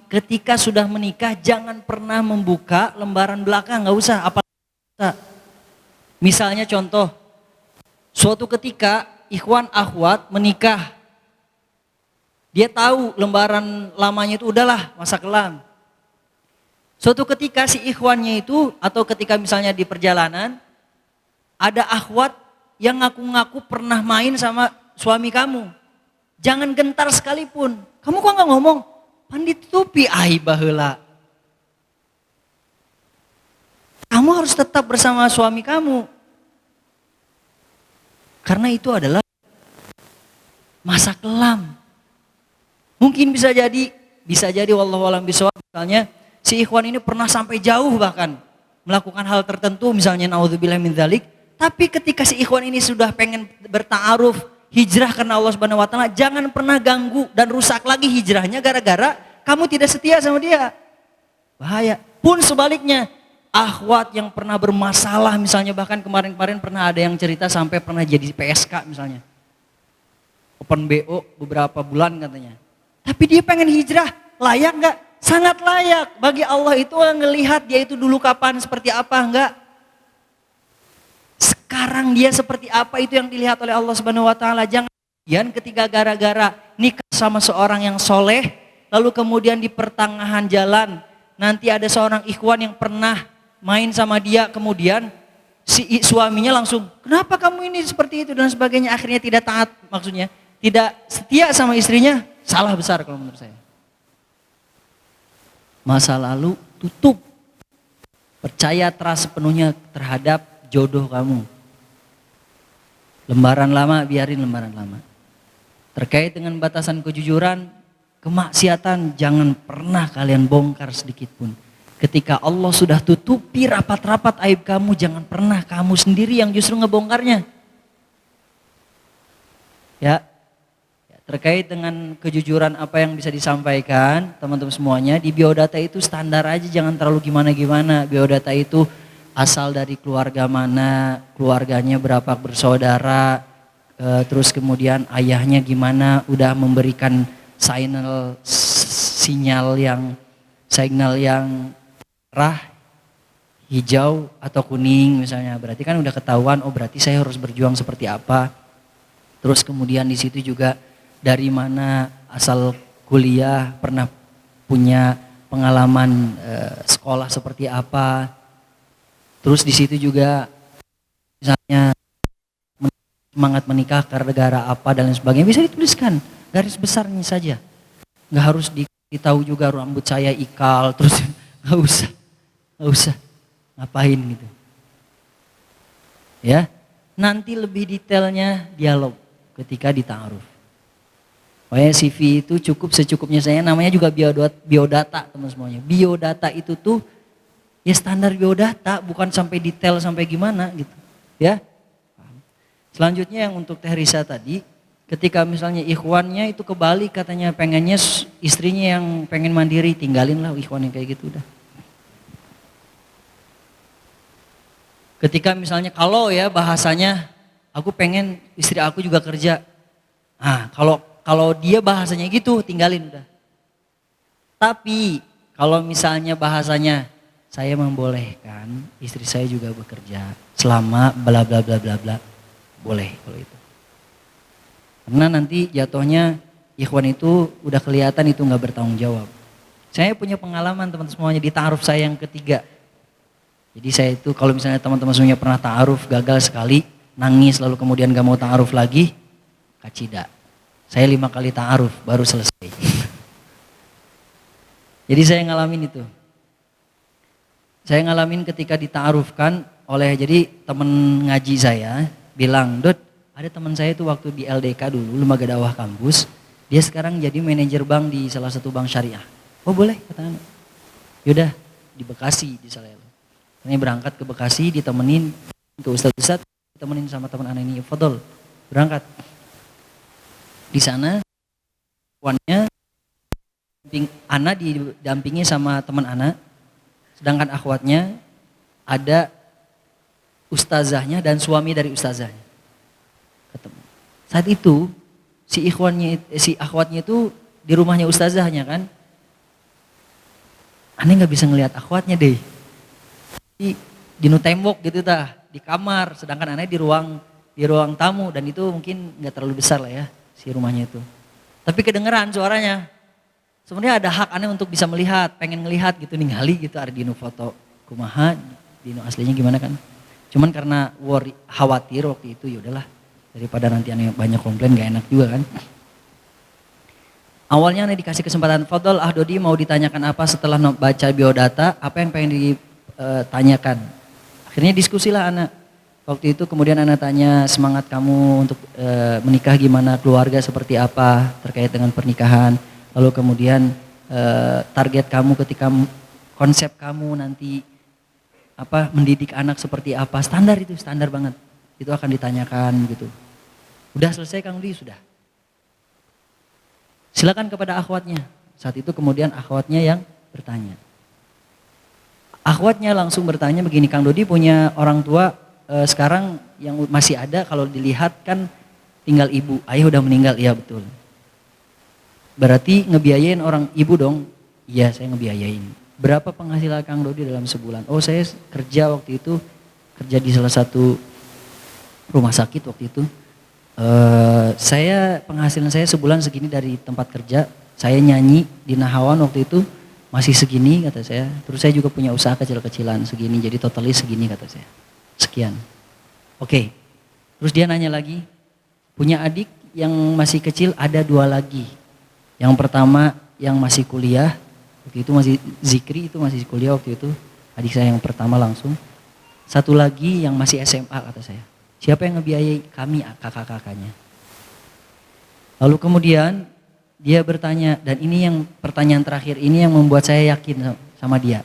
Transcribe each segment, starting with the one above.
ketika sudah menikah jangan pernah membuka lembaran belakang, nggak usah. Misalnya contoh, suatu ketika ikhwan akhwat menikah, dia tahu lembaran lamanya itu udahlah masa kelam. Suatu ketika si ikhwannya itu, atau ketika misalnya di perjalanan, ada akhwat yang ngaku-ngaku pernah main sama suami kamu. Jangan gentar sekalipun. Kamu kok nggak ngomong? Pan ditutupi aib baheula. Kamu harus tetap bersama suami kamu. Karena itu adalah masa kelam. Mungkin bisa jadi wallahu a'lam bishawab, misalnya si ikhwan ini pernah sampai jauh bahkan melakukan hal tertentu, misalnya naudzubillah min dzalik, tapi ketika si ikhwan ini sudah pengen berta'aruf, hijrah karena Allah Subhanahu wa taala, jangan pernah ganggu dan rusak lagi hijrahnya gara-gara kamu tidak setia sama dia. Bahaya. Pun sebaliknya, akhwat yang pernah bermasalah, misalnya bahkan kemarin-kemarin pernah ada yang cerita sampai pernah jadi PSK misalnya. Open BO beberapa bulan katanya. Tapi dia pengen hijrah, layak nggak? Sangat layak. Bagi Allah itu ngelihat dia itu dulu kapan, seperti apa, enggak? Sekarang dia seperti apa, itu yang dilihat oleh Allah Subhanahu wa taala. Jangan kemudian ketika gara-gara nikah sama seorang yang soleh, lalu kemudian di pertengahan jalan nanti ada seorang ikhwan yang pernah main sama dia, kemudian si suaminya langsung, kenapa kamu ini seperti itu dan sebagainya, akhirnya tidak taat, maksudnya tidak setia sama istrinya. Salah besar kalau menurut saya. Masa lalu tutup, percaya trust sepenuhnya terhadap jodoh kamu. Lembaran lama biarin lembaran lama. Terkait dengan batasan kejujuran, kemaksiatan jangan pernah kalian bongkar sedikit pun. Ketika Allah sudah tutupi rapat-rapat aib kamu, jangan pernah kamu sendiri yang justru ngebongkarnya. Ya, terkait dengan kejujuran apa yang bisa disampaikan teman-teman semuanya, di biodata itu standar aja, jangan terlalu gimana-gimana. Biodata itu asal dari keluarga mana, keluarganya berapa bersaudara, terus kemudian ayahnya gimana, udah memberikan sinyal yang merah, hijau atau kuning misalnya, berarti kan udah ketahuan, oh berarti saya harus berjuang seperti apa. Terus kemudian di situ juga dari mana asal kuliah, pernah punya pengalaman sekolah seperti apa. Terus di situ juga misalnya semangat menikah karena negara apa dan lain sebagainya, bisa dituliskan garis besarnya saja. Nggak harus ditahu juga rambut saya ikal, terus nggak usah ngapain gitu. Ya, nanti lebih detailnya dialog ketika dita'aruf. Pokoknya CV itu cukup secukupnya saya, namanya juga biodata teman semuanya. Biodata itu tuh ya standar biodata, bukan sampai detail sampai gimana gitu. Ya. Selanjutnya yang untuk Teh Risa tadi, ketika misalnya ikhwannya itu kebalik, katanya pengennya istrinya yang pengen mandiri, tinggalin lah ikhwan yang kayak gitu udah. Ketika misalnya kalau ya bahasanya, aku pengen istri aku juga kerja. Nah, kalau dia bahasanya gitu, tinggalin udah. Tapi kalau misalnya bahasanya, saya membolehkan istri saya juga bekerja selama bla bla bla bla bla, boleh kalau itu. Karena nanti jatuhnya ikhwan itu udah kelihatan itu nggak bertanggung jawab. Saya punya pengalaman teman semuanya di ta'aruf saya yang ketiga. Jadi saya itu kalau misalnya teman-teman semuanya pernah ta'aruf gagal sekali, nangis lalu kemudian gak mau ta'aruf lagi, kacida. Saya 5 kali ta'aruf baru selesai. Jadi saya ngalamin itu. Saya ngalamin ketika dita'arufkan oleh, jadi teman ngaji saya bilang, Dot, ada teman saya itu waktu di LDK dulu, Lembaga Dakwah Kampus, dia sekarang jadi manajer bank di salah satu bank syariah. Oh boleh, kata anak. Yaudah, di Bekasi di Salelo. Ini berangkat ke Bekasi, ditemenin ke Ustadz, ditemenin sama teman anak ini, Fadol, berangkat. Di sana, kawannya, anak didampingi sama teman anak, sedangkan akhwatnya ada ustazahnya dan suami dari ustazahnya. Ketemu. Saat itu si akhwatnya itu di rumahnya ustazahnya kan. Aneh nggak bisa ngelihat akhwatnya deh. Di nu tembok gitu tah, di kamar, sedangkan aneh di ruang tamu dan itu mungkin nggak terlalu besar lah ya si rumahnya itu. Tapi kedengeran suaranya. Sebenarnya ada hak aneh untuk bisa melihat, pengen ngelihat gitu ningali gitu ada di nu foto kumaha, di nu aslinya gimana kan. Cuman karena khawatir waktu itu ya udahlah daripada nanti aneh banyak komplain gak enak juga kan. Awalnya aneh dikasih kesempatan, Fadol Dodi mau ditanyakan apa setelah baca biodata, apa yang pengen ditanyakan. Akhirnya diskusi lah anak. Waktu itu kemudian anak tanya semangat kamu untuk menikah gimana, keluarga seperti apa terkait dengan pernikahan. Lalu kemudian target kamu ketika konsep kamu nanti mendidik anak seperti apa, standar itu, standar banget. Itu akan ditanyakan gitu. Udah selesai Kang Di, sudah. Silakan kepada akhwatnya. Saat itu kemudian akhwatnya yang bertanya. Akhwatnya langsung bertanya begini, Kang Dodi punya orang tua sekarang yang masih ada, kalau dilihat kan tinggal ibu, ayah udah meninggal, iya betul. Berarti ngebiayain orang ibu dong? Iya, saya ngebiayain. Berapa penghasilan Kang Dodi dalam sebulan? Oh, saya kerja waktu itu, kerja di salah satu rumah sakit waktu itu. Penghasilan saya sebulan segini dari tempat kerja. Saya nyanyi di Nahawan waktu itu masih segini kata saya. Terus saya juga punya usaha kecil-kecilan segini. Jadi totalnya segini kata saya. Sekian. Oke. Terus dia nanya lagi. Punya adik yang masih kecil ada 2 lagi. Yang pertama yang masih kuliah. Waktu itu masih Zikri itu masih kuliah waktu itu. Adik saya yang pertama langsung. Satu lagi yang masih SMA kata saya. Siapa yang ngebiayai? Kami, kakak-kakaknya. Lalu kemudian dia bertanya, dan ini yang pertanyaan terakhir ini yang membuat saya yakin sama dia.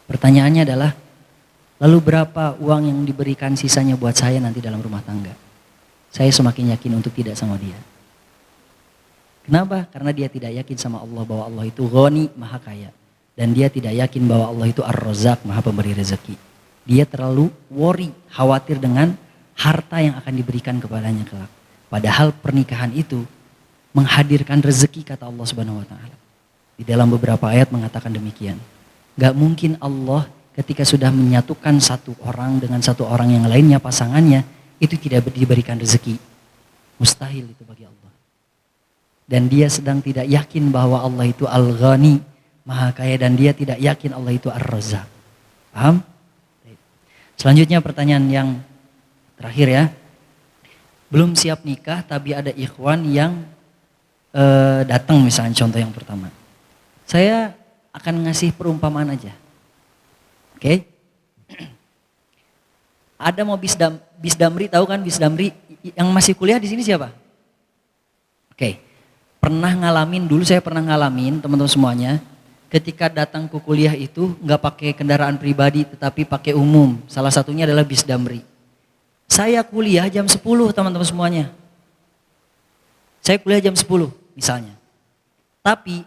Pertanyaannya adalah, lalu berapa uang yang diberikan sisanya buat saya nanti dalam rumah tangga? Saya semakin yakin untuk tidak sama dia. Kenapa? Karena dia tidak yakin sama Allah bahwa Allah itu Ghani, maha kaya. Dan dia tidak yakin bahwa Allah itu Ar-Razzaq, maha pemberi rezeki. Dia terlalu worry, khawatir dengan harta yang akan diberikan kepadanya kelak. Padahal pernikahan itu menghadirkan rezeki kata Allah Subhanahu wa taala. Di dalam beberapa ayat mengatakan demikian. Gak mungkin Allah ketika sudah menyatukan satu orang dengan satu orang yang lainnya, pasangannya, itu tidak diberikan rezeki. Mustahil itu bagi Allah. Dan dia sedang tidak yakin bahwa Allah itu Al-Ghani, maha kaya, dan dia tidak yakin Allah itu Ar-Razzaq. Paham? Selanjutnya pertanyaan yang terakhir ya. Belum siap nikah tapi ada ikhwan yang datang misalnya, contoh yang pertama. Saya akan ngasih perumpamaan aja. Oke? Ada mau Bisdamri, tahu kan Bisdamri? Yang masih kuliah di sini siapa? Oke. Saya pernah ngalamin teman-teman semuanya. Ketika datang ke kuliah itu nggak pakai kendaraan pribadi tetapi pakai umum. Salah satunya adalah Bisdamri. Saya kuliah jam 10 teman-teman semuanya. Saya kuliah jam 10 misalnya. Tapi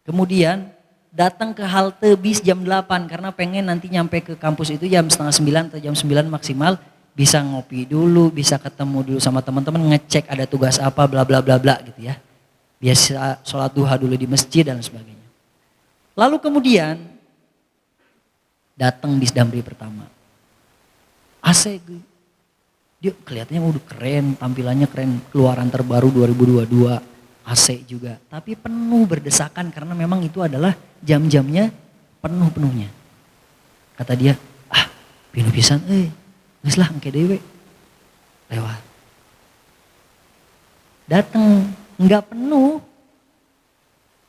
kemudian datang ke halte bis jam 8 karena pengen nanti nyampe ke kampus itu jam setengah 9 atau jam 9 maksimal. Bisa ngopi dulu, bisa ketemu dulu sama teman-teman, ngecek ada tugas apa, bla bla bla bla gitu ya. Biasa sholat duha dulu di masjid dan sebagainya. Lalu kemudian datang Bisdamri pertama. AC dia kelihatannya udah keren, tampilannya keren, keluaran terbaru 2022, AC juga. Tapi penuh berdesakan karena memang itu adalah jam-jamnya penuh-penuhnya. Kata dia, pinu pisan geus lah engke dewe. Lewat. Datang enggak penuh.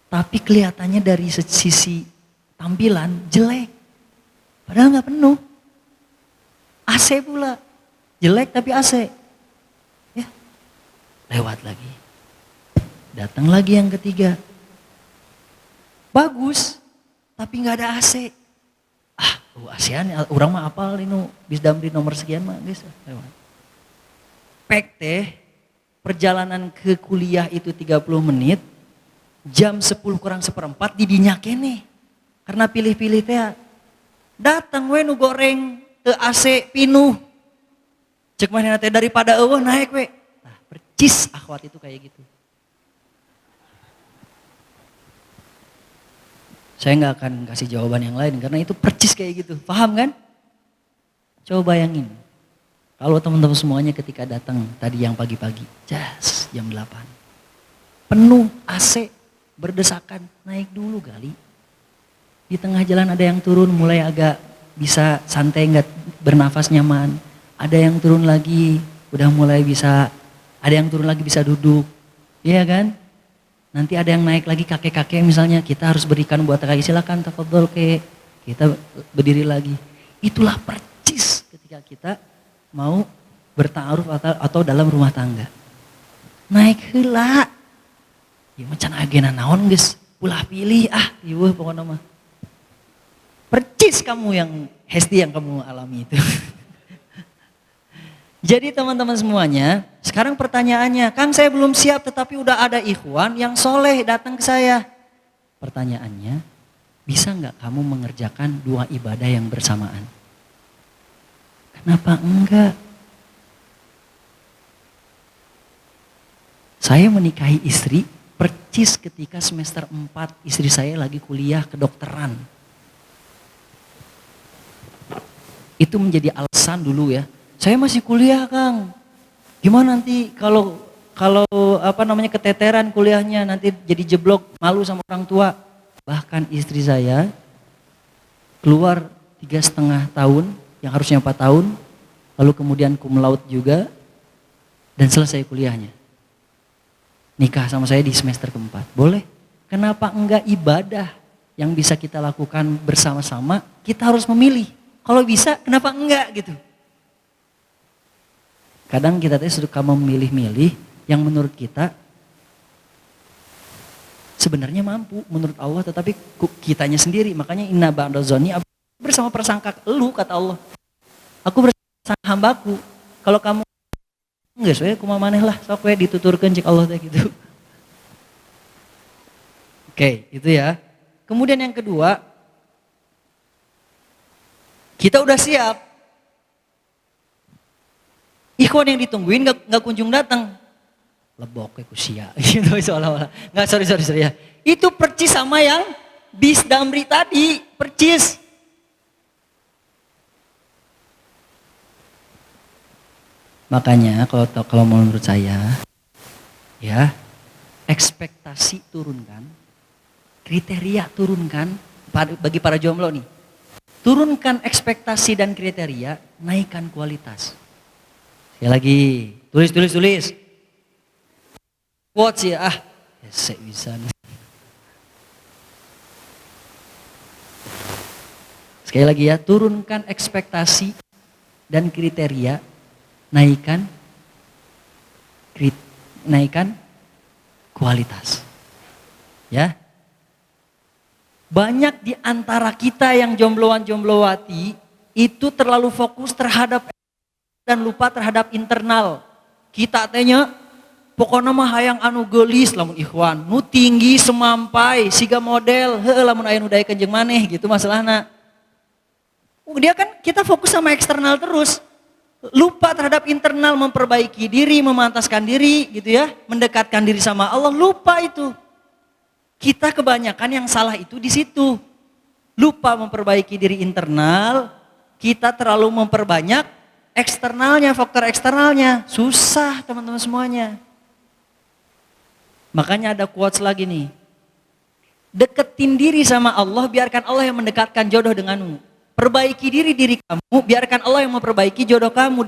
Tapi kelihatannya dari sisi tampilan jelek. Padahal enggak penuh. AC pula. Jelek tapi AC. Ya. Lewat lagi. Datang lagi yang ketiga. Bagus. Tapi enggak ada AC. ASEAN, orang mah apal ini Bisdamri nomor sekian mah guys. Lewat. Pek teh. Perjalanan ke kuliah itu 30 menit. Jam 10 kurang seperempat didinya kene. Karena pilih-pilih teh. Datang we nu goreng teu AC pinuh. Cek manehna teh daripada eueuh naik we. Nah, percis akhwat itu kayak gitu. Saya nggak akan kasih jawaban yang lain karena itu percis kayak gitu. Paham kan? Coba bayangin. Kalau teman-teman semuanya ketika datang tadi yang pagi-pagi, jam 8. Penuh AC, berdesakan, naik dulu kali. Di tengah jalan ada yang turun mulai agak bisa santai, nggak bernafas nyaman. Ada yang turun lagi, udah mulai bisa, ada yang turun lagi bisa duduk. Iya kan? Nanti ada yang naik lagi kakek-kakek misalnya, kita harus berikan buat kakek, silakan tafadhol kek. Kita berdiri lagi. Itulah percis ketika kita mau bertaaruf atau dalam rumah tangga. Naik heula. Ya macan agena naon geus ulah pilih riweuh pokoknya mah. Percis kamu yang Hesti yang kamu alami itu. Jadi teman-teman semuanya, sekarang pertanyaannya, Kang saya belum siap tetapi udah ada ikhwan yang soleh datang ke saya. Pertanyaannya, bisa nggak kamu mengerjakan 2 ibadah yang bersamaan? Kenapa enggak? Saya menikahi istri percis ketika semester 4 istri saya lagi kuliah kedokteran. Itu menjadi alasan dulu ya. Saya masih kuliah Kang. Gimana nanti kalau keteteran kuliahnya nanti jadi jeblok, malu sama orang tua. Bahkan istri saya keluar 3,5 tahun yang harusnya 4 tahun. Lalu kemudian cum laude juga dan selesai kuliahnya. Nikah sama saya di semester keempat. Boleh? Kenapa enggak ibadah yang bisa kita lakukan bersama-sama? Kita harus memilih. Kalau bisa, kenapa enggak gitu? Kadang kita suka memilih-milih yang menurut kita sebenarnya mampu menurut Allah, tetapi kitanya sendiri. Makanya inna ba'dadzanni bersama persangka elu kata Allah. Aku bersama hambaku. Kalau kamu enggak soalnya kumaha maneh lah, sok we dituturkeun cik Allah teh gitu. Oke, itu ya. Kemudian yang kedua, kita udah siap. Ikhwan yang ditungguin gak kunjung datang. Lebok ku sia gitu seolah-olah. Enggak, sorry ya. Itu percis sama yang bis Damri tadi, percis. Makanya kalau menurut saya ya, ekspektasi turunkan, kriteria turunkan bagi para jomblo nih. Turunkan ekspektasi dan kriteria, naikkan kualitas. Sekali lagi, tulis. Quotes ya, saya bisa. Sekali lagi ya, turunkan ekspektasi dan kriteria, naikkan kualitas. Ya. Banyak di antara kita yang jombloan-jomblowati itu terlalu fokus terhadap dan lupa terhadap internal. Kita tanya, pokoknya mah hayang anu geulis lamun ikhwan, nu tinggi semampai, siga model, lamun aya nu daekeun jeung maneh gitu masalahna. Dia kan kita fokus sama eksternal terus. Lupa terhadap internal, memperbaiki diri, memantaskan diri gitu ya, mendekatkan diri sama Allah, lupa itu. Kita kebanyakan yang salah itu di situ. Lupa memperbaiki diri internal, kita terlalu memperbanyak eksternalnya, faktor eksternalnya. Susah teman-teman semuanya. Makanya ada quotes lagi nih. Deketin diri sama Allah, biarkan Allah yang mendekatkan jodoh denganmu. Perbaiki diri kamu, biarkan Allah yang memperbaiki jodoh kamu.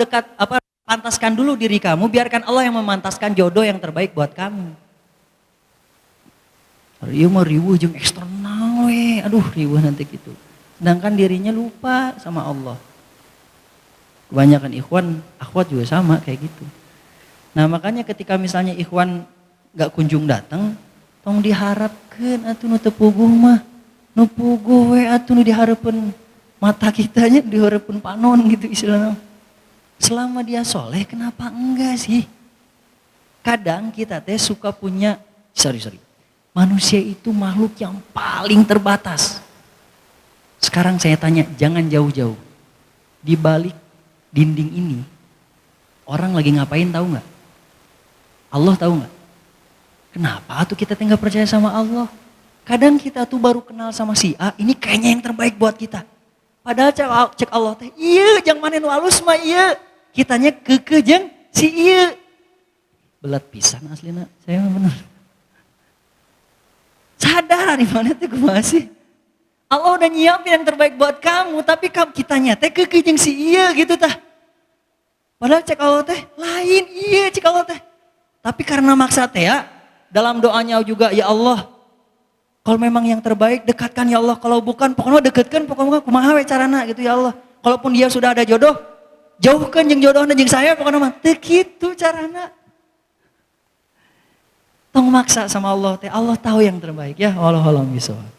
Pantaskan dulu diri kamu, biarkan Allah yang memantaskan jodoh yang terbaik buat kamu. Iya mah riweuh jeung eksternal we. Aduh riweuh nanti gitu. Sedangkan dirinya lupa sama Allah. Kebanyakan ikhwan, akhwat juga sama kayak gitu. Nah makanya ketika misalnya ikhwan gak kunjung datang, tong diharapkeun atuh nu teu puguh mah. Nu puguh we atuh nu dihareupeun mata kitanya, dihareupeun panon gitu istilahnya. Selama dia soleh kenapa enggak sih? Kadang kita teh suka punya, sorry. Manusia itu makhluk yang paling terbatas. Sekarang saya tanya, jangan jauh-jauh. Di balik dinding ini, orang lagi ngapain tahu nggak? Allah tahu nggak? Kenapa tuh kita nggak percaya sama Allah? Kadang kita tuh baru kenal sama si A, ini kayaknya yang terbaik buat kita. Padahal cek Allah teh, iya jangan manin walus mah iya. Kitanya keke jeung si iya. Belat pisan aslina, saya mah bener. Sadar di mana teh kumaha sih? Allah udah nyiapin yang terbaik buat kamu, tapi kitanya teh keke jeung si iya gitu tah. Padahal cek Allah teh lain, iya cek Allah teh. Tapi karena maksa teh ya, dalam doanya juga ya Allah, kalau memang yang terbaik dekatkan ya Allah, kalau bukan pokoknya dekatkan, pokoknya kumaha we carana gitu ya Allah. Kalaupun dia sudah ada jodoh, jauhkan jeung jodohna jeung saya pokoknya mah teu kitu carana. Tong maksa sama Allah teh, Allah tahu yang terbaik ya, wallahu a'lam bishawab.